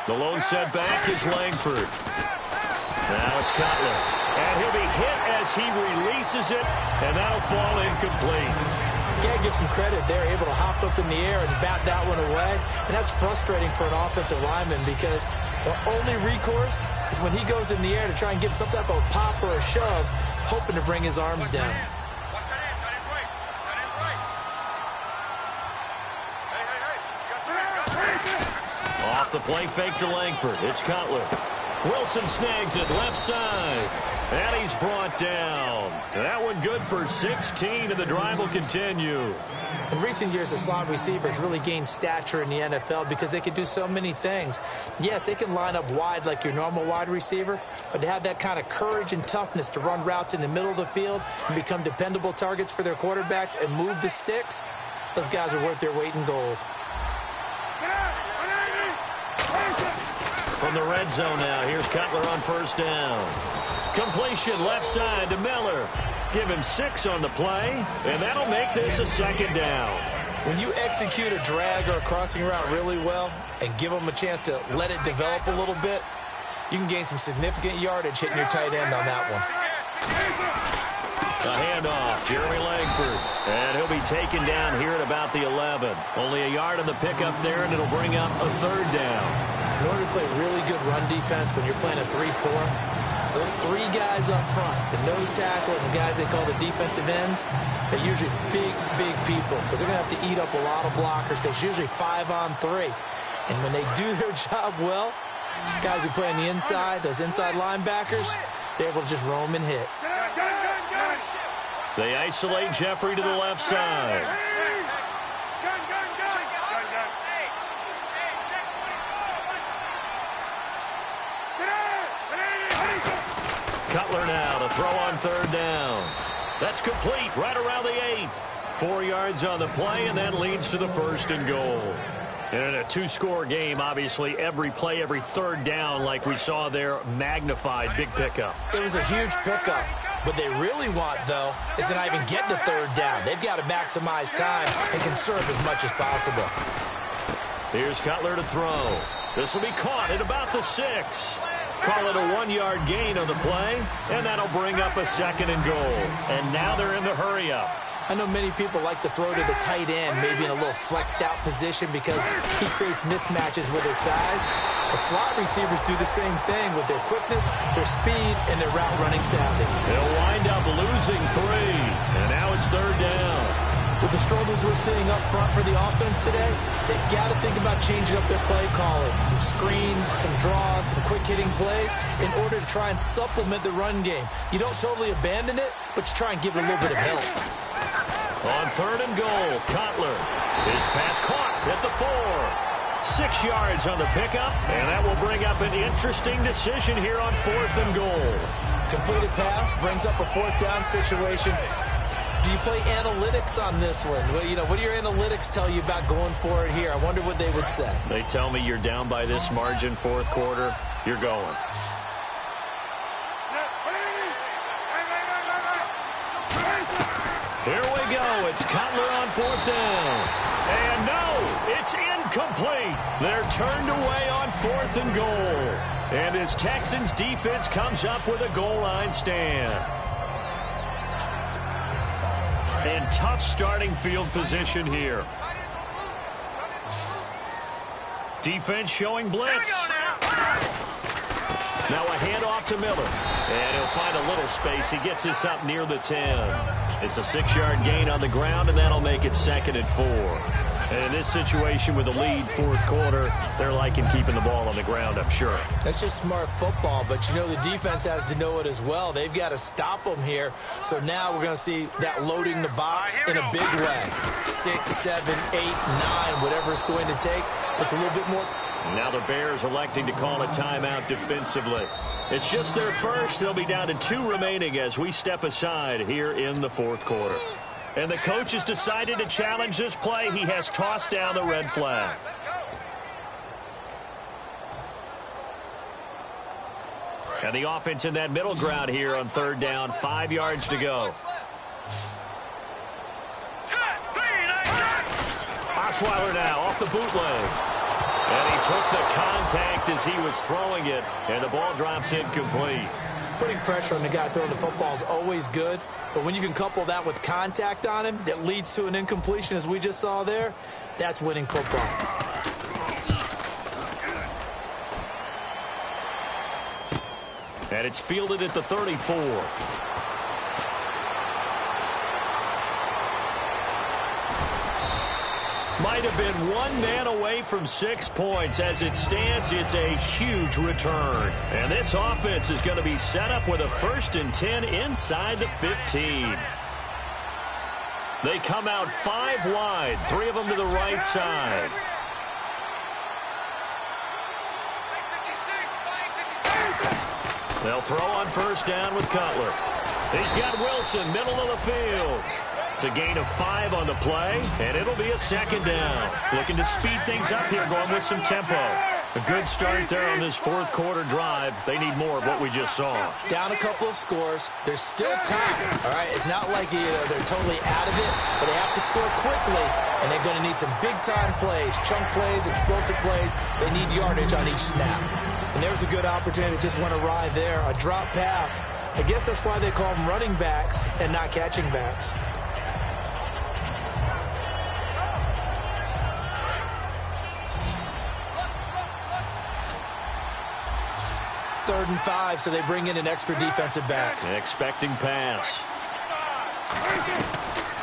The lone setback is Langford. Now it's Cutler. And he'll be hit as he releases it, and that'll fall incomplete. You got to give some credit. They're able to hop up in the air and bat that one away. And that's frustrating for an offensive lineman because the only recourse is when he goes in the air to try and get some type of a pop or a shove, hoping to bring his arms down. Off the play fake to Langford. It's Cutler. Wilson snags it left side. And he's brought down. That one good for 16, and the drive will continue. In recent years, the slot receivers really gained stature in the NFL because they can do so many things. Yes, they can line up wide like your normal wide receiver, but to have that kind of courage and toughness to run routes in the middle of the field and become dependable targets for their quarterbacks and move the sticks, those guys are worth their weight in gold. From the red zone now, here's Cutler on first down. Completion left side to Miller. Give him 6 on the play, and that'll make this a second down. When you execute a drag or a crossing route really well and give them a chance to let it develop a little bit, you can gain some significant yardage hitting your tight end on that one. A handoff, Jeremy Langford. And he'll be taken down here at about the 11. Only a yard on the pickup there, and it'll bring up a third down. In order to play really good run defense when you're playing a 3-4, those 3 guys up front, the nose tackle and the guys they call the defensive ends, they're usually big, big people because they're going to have to eat up a lot of blockers because it's usually 5-on-3. And when they do their job well, guys who play on the inside, those inside linebackers, they're able to just roam and hit. They isolate Jeffrey to the left side. Cutler now to throw on third down. That's complete right around the 8. 4 yards on the play, and that leads to the first and goal. And in a 2-score game, obviously, every play, every third down, like we saw there, magnified. Big pickup. It was a huge pickup. What they really want, though, is to not even get to third down. They've got to maximize time and conserve as much as possible. Here's Cutler to throw. This will be caught at about the 6. Call it a 1-yard gain on the play, and that'll bring up a second and goal. And now they're in the hurry-up. I know many people like to throw to the tight end, maybe in a little flexed-out position because he creates mismatches with his size. The slot receivers do the same thing with their quickness, their speed, and their route-running savvy. They'll wind up losing 3, and now it's third down. With the struggles we're seeing up front for the offense today, they've got to think about changing up their play calling. Some screens, some draws, some quick-hitting plays in order to try and supplement the run game. You don't totally abandon it, but you try and give it a little bit of help. On third and goal, Cutler. His pass caught at the 4. 6 yards on the pickup, and that will bring up an interesting decision here on fourth and goal. Completed pass brings up a fourth down situation. Do you play analytics on this one? Well, you know, what do your analytics tell you about going for it here? I wonder what they would say. They tell me you're down by this margin fourth quarter, you're going. Here we go. It's Cutler on fourth down. And no, it's incomplete. They're turned away on fourth and goal. And as Texans defense comes up with a goal line stand. And tough starting field position here. Defense showing blitz. Now a handoff to Miller. And he'll find a little space. He gets us up near the 10. It's a 6-yard gain on the ground, and that'll make it second and 4. And in this situation with a lead fourth quarter, they're liking keeping the ball on the ground, I'm sure. That's just smart football, but you know the defense has to know it as well. They've got to stop them here. So now we're going to see that loading the box in a big way. 6, 7, 8, 9, whatever it's going to take. Puts a little bit more Now the Bears electing to call a timeout defensively. It's just their first. They'll be down to 2 remaining as we step aside here in the fourth quarter. And the coach has decided to challenge this play. He has tossed down the red flag. And the offense in that middle ground here on third down. 5 yards to go. Osweiler now off the bootleg. And he took the contact as he was throwing it. And the ball drops incomplete. Putting pressure on the guy throwing the football is always good. But when you can couple that with contact on him that leads to an incompletion, as we just saw there, that's winning football. And it's fielded at the 34. Might have been 1 man away from 6 points. As it stands, it's a huge return. And this offense is going to be set up with a 1st and 10 inside the 15. They come out 5 wide, 3 of them to the right side. They'll throw on first down with Cutler. He's got Wilson, middle of the field. It's a gain of 5 on the play, and it'll be a 2nd down. Looking to speed things up here, going with some tempo. A good start there on this fourth quarter drive. They need more of what we just saw. Down a couple of scores. There's still time. All right, it's not like they're totally out of it, but they have to score quickly, and they're going to need some big-time plays, chunk plays, explosive plays. They need yardage on each snap. And there's a good opportunity to just went awry there, a drop pass. I guess that's why they call them running backs and not catching backs. 3rd and 5, so they bring in an extra defensive back. Expecting pass.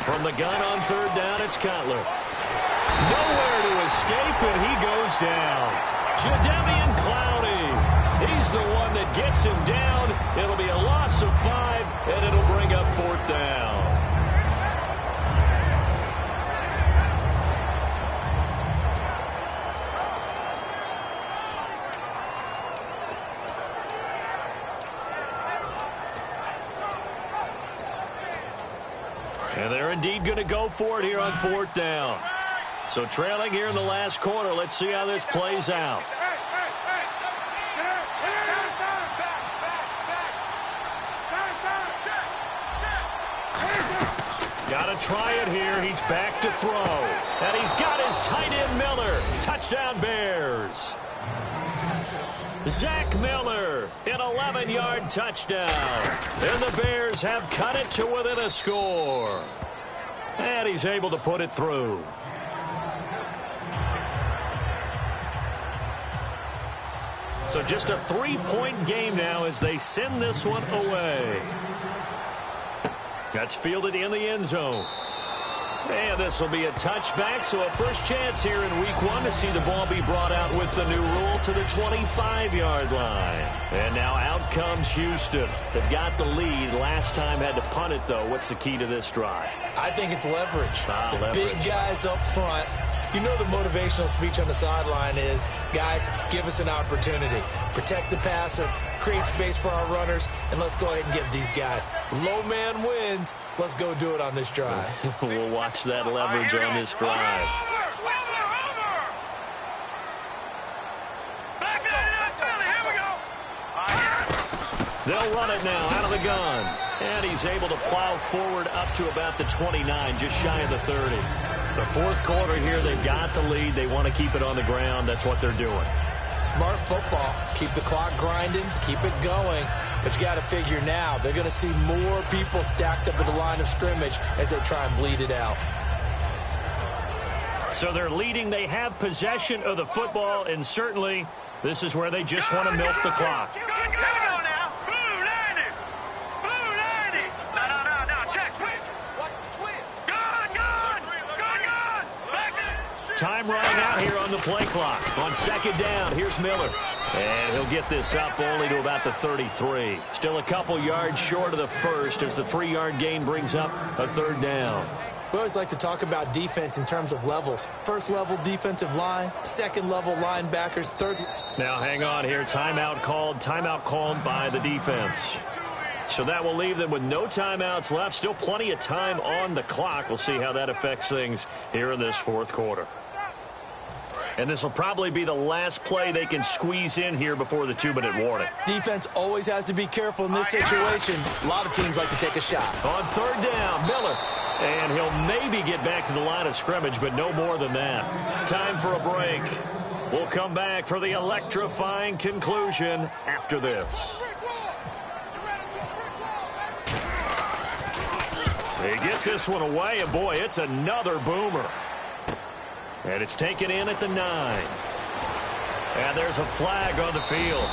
From the gun on 3rd down, it's Cutler. Nowhere to escape, and he goes down. Jadeveon Clowney. He's the one that gets him down. It'll be a loss of 5, and it'll bring up 4th down. And they're indeed going to go for it here on 4th down. So trailing here in the last quarter. Let's see how this plays out. Got to try it here. He's back to throw. And he's got his tight end Miller. Touchdown Bears. Zach Miller, an 11-yard touchdown. And the Bears have cut it to within a score. And he's able to put it through. So just a 3-point game now as they send this one away. That's fielded in the end zone. And this will be a touchback, so a first chance here in week 1 to see the ball be brought out with the new rule to the 25-yard line. And now out comes Houston. They've got the lead. Last time had to punt it, though. What's the key to this drive? I think it's leverage. Leverage. Big guys up front. You know the motivational speech on the sideline is, guys, give us an opportunity. Protect the passer, create space for our runners, and let's go ahead and get these guys. Low man wins. Let's go do it on this drive. We'll watch that leverage on this drive. They'll run it now out of the gun. And he's able to plow forward up to about the 29, just shy of the 30. The fourth quarter here, they've got the lead. They want to keep it on the ground. That's what they're doing. Smart football. Keep the clock grinding. Keep it going. But you got to figure now, they're going to see more people stacked up at the line of scrimmage as they try and bleed it out. So they're leading. They have possession of the football, and certainly this is where they just want to milk the clock. Time running out here on the play clock. On second down, here's Miller. And he'll get this up only to about the 33. Still a couple yards short of the first as the 3-yard gain brings up a 3rd down. We always like to talk about defense in terms of levels. First level defensive line, second level linebackers, third. Now hang on here. Timeout called by the defense. So that will leave them with no timeouts left. Still plenty of time on the clock. We'll see how that affects things here in this fourth quarter. And this will probably be the last play they can squeeze in here before the 2-minute warning. Defense always has to be careful in this situation. A lot of teams like to take a shot. On third down, Miller. And he'll maybe get back to the line of scrimmage, but no more than that. Time for a break. We'll come back for the electrifying conclusion after this. He gets this one away, and boy, it's another boomer. And it's taken in at the 9. And there's a flag on the field.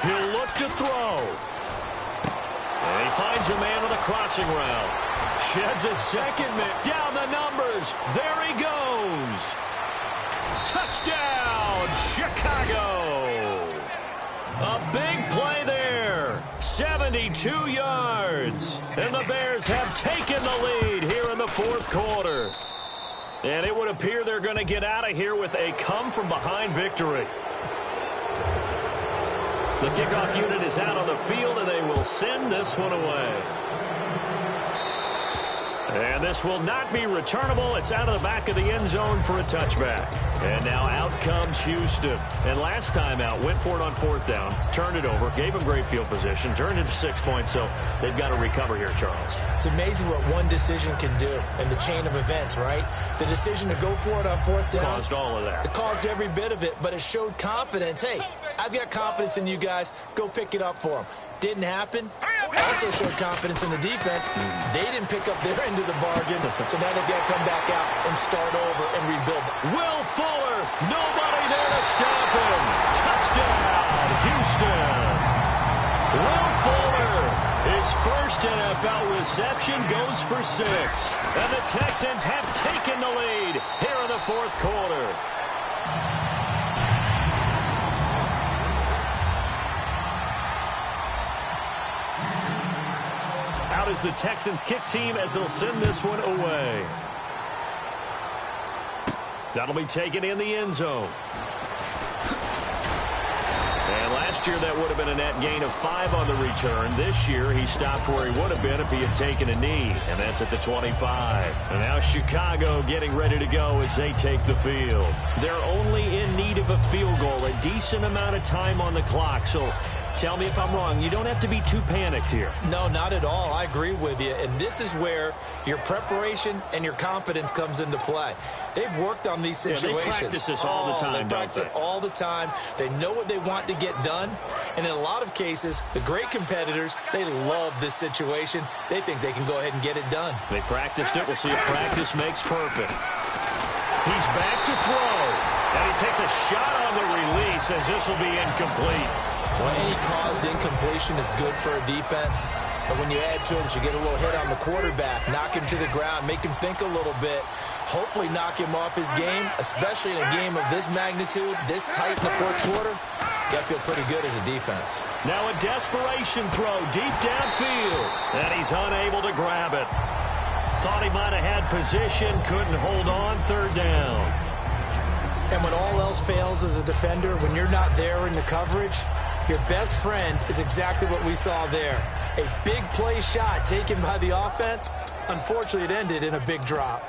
He'll look to throw. And he finds a man with a crossing route. Sheds a second man. Down the numbers. There he goes. Touchdown, Chicago. A big play there. 72 yards. And the Bears have taken the lead here in the fourth quarter. And it would appear they're going to get out of here with a come-from-behind victory. The kickoff unit is out on the field, and they will send this one away. And this will not be returnable. It's out of the back of the end zone for a touchback. And now out comes Houston. And last time out, went for it on fourth down, turned it over, gave them great field position, turned it to 6 points, so they've got to recover here, Charles. It's amazing what one decision can do in the chain of events, right? The decision to go for it on fourth down. Caused all of that. It caused every bit of it, but it showed confidence. Hey, I've got confidence in you guys. Go pick it up for them. Didn't happen. Also showed confidence in the defense. They didn't pick up their end of the bargain, so now they've got to come back out and start over and rebuild. Will Fuller, nobody there to stop him. Touchdown, Houston. Will Fuller, his first NFL reception goes for 6. And the Texans have taken the lead here in the fourth quarter. Out is the Texans kick team as they'll send this one away. That'll be taken in the end zone. And last year that would have been a net gain of 5 on the return. This year he stopped where he would have been if he had taken a knee, and that's at the 25. And now Chicago getting ready to go as they take the field. They're only in need of a field goal, a decent amount of time on the clock, so tell me if I'm wrong. You don't have to be too panicked here. No, not at all. I agree with you. And this is where your preparation and your confidence comes into play. They've worked on these situations. They practice this all the time, They practice it all the time. They know what they want to get done. And in a lot of cases, the great competitors, they love this situation. They think they can go ahead and get it done. They practiced it. We'll see if practice makes perfect. He's back to throw. And he takes a shot on the release as this will be incomplete. Well, any caused incompletion is good for a defense. But when you add to it that you get a little hit on the quarterback, knock him to the ground, make him think a little bit, hopefully knock him off his game, especially in a game of this magnitude, this tight in the fourth quarter, got to feel pretty good as a defense. Now a desperation throw deep downfield, and he's unable to grab it. Thought he might have had position, couldn't hold on, third down. And when all else fails as a defender, when you're not there in the coverage, your best friend is exactly what we saw there. A big play shot taken by the offense. Unfortunately, it ended in a big drop.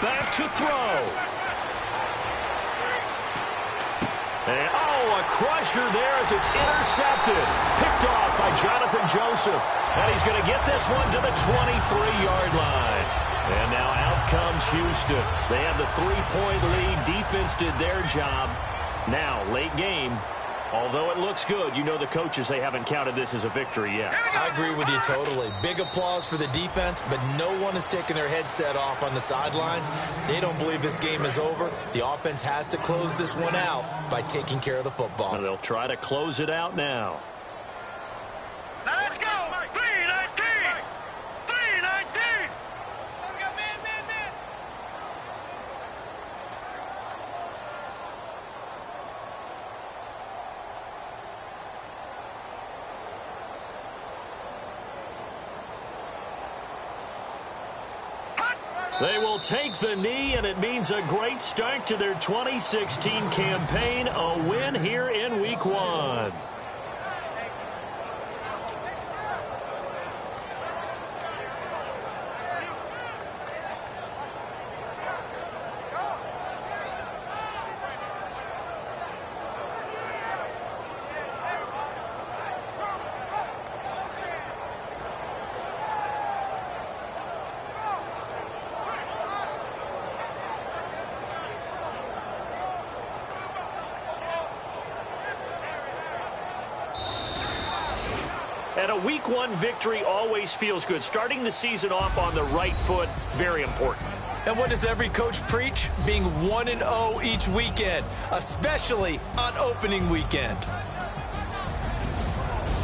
Back to throw. And, a crusher there as it's intercepted. Picked off by Jonathan Joseph. And he's going to get this one to the 23-yard line. And now out comes Houston. They have the 3-point lead. Defense did their job. Now, late game, Although it looks good, you know the coaches, they haven't counted this as a victory yet. I agree with you totally. Big applause for the defense, but no one is taking their headset off on the sidelines. They don't believe this game is over. The offense has to close this one out by taking care of the football. And they'll try to close it out now. Let's go! 3-19! 3-19! They will take the knee, and it means a great start to their 2016 campaign, a win here in Week 1. And a Week 1 victory always feels good. Starting the season off on the right foot, very important. And what does every coach preach? Being 1-0 each weekend, especially on opening weekend.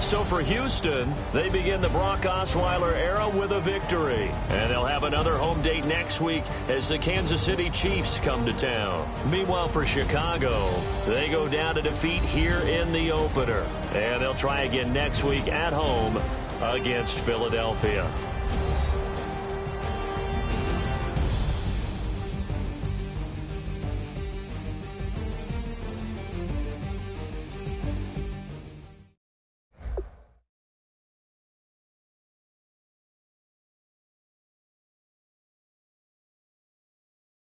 So for Houston, they begin the Brock Osweiler era with a victory. And they'll have another home date next week as the Kansas City Chiefs come to town. Meanwhile, for Chicago, they go down to defeat here in the opener. And they'll try again next week at home against Philadelphia.